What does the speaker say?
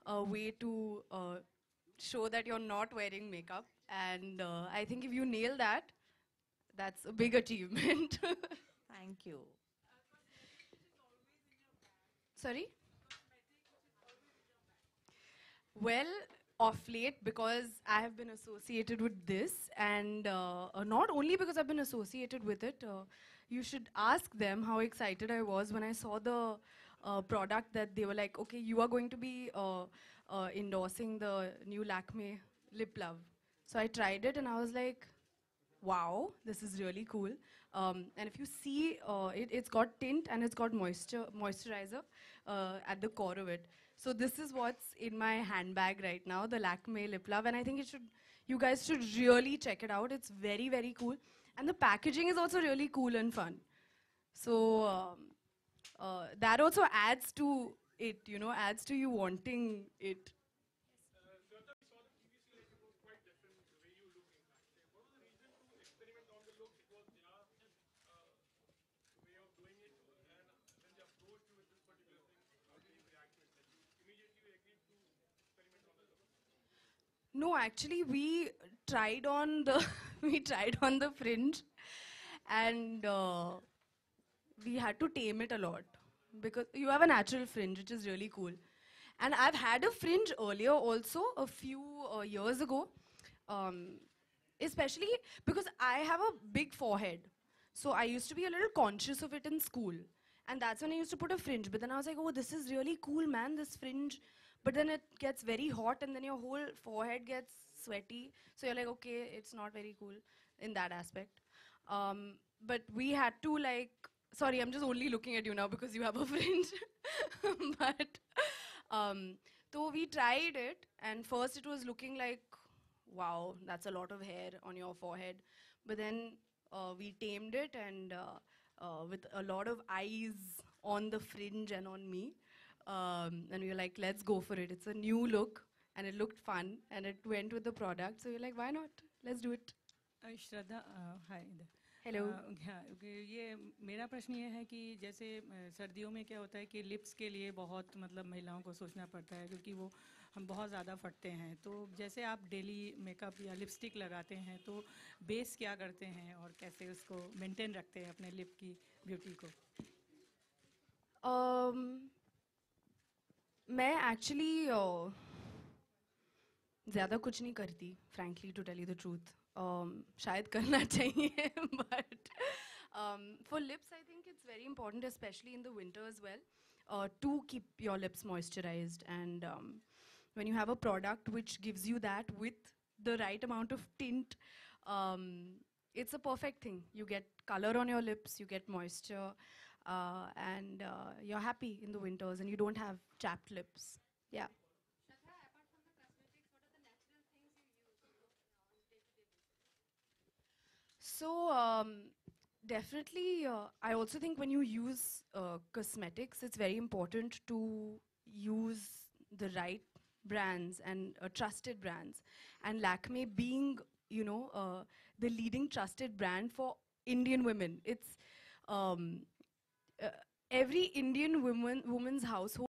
a way to show that you're not wearing makeup. And I think if you nail that, that's a big achievement. Thank you. Sorry? Well, of late, because I have been associated with this, and not only because I've been associated with it, you should ask them how excited I was when I saw the product that they were like, okay, you are going to be endorsing the new Lakme Lip Love. So I tried it and I was like, wow, this is really cool. And if you see, it's got tint and it's got moisturizer at the core of it. So this is what's in my handbag right now, the Lakme Lip Love, and I think you guys should really check it out. It's very, very cool. And the packaging is also really cool and fun. So that also adds to it, adds to you wanting it. No, actually, we tried on the we tried on the fringe, and we had to tame it a lot because you have a natural fringe, which is really cool. And I've had a fringe earlier, also a few years ago, um, especially because I have a big forehead, so I used to be a little conscious of it in school, and that's when I used to put a fringe. But then I was like, oh, this is really cool, man, this fringe. But then it gets very hot, and then your whole forehead gets sweaty. So you're like, okay, it's not very cool in that aspect. But we had to like, sorry, I'm just only looking at you now because you have a fringe. But um, so we tried it, and first it was looking like, wow, that's a lot of hair on your forehead. But then we tamed it, and with a lot of eyes on the fringe and on me. And we were like, let's go for it. It's a new look, and it looked fun, and it went with the product. So we're like, why not? Let's do it. Shraddha hi Hello. ये मेरा प्रश्न ये है कि जैसे सर्दियों में क्या होता है कि लिप्स के लिए बहुत मतलब महिलाओं को सोचना पड़ता है क्योंकि वो हम बहुत ज़्यादा फटते हैं तो जैसे आप डेली मेकअप या लिपस्टिक लगाते हैं तो बेस क्या करते हैं और कैसे उसको मेंटेन रखते हैं अपने लिप की ब्यूटी को मैं एक्चुअली ज़्यादा कुछ नहीं करती, frankly, to tell you the truth. शायद करना चाहिए, but for lips, I think it's very important, especially in the winter as well, to keep your lips moisturized. And when you have a product which gives you that with the right amount of tint, it's a perfect thing. You get color on your lips, you get moisture, and you're happy in the winters, and you don't have chapped lips. Yeah. So definitely, I also think when you use cosmetics, it's very important to use the right brands and trusted brands. And Lakme being, the leading trusted brand for Indian women. It's um, uh, every Indian woman's household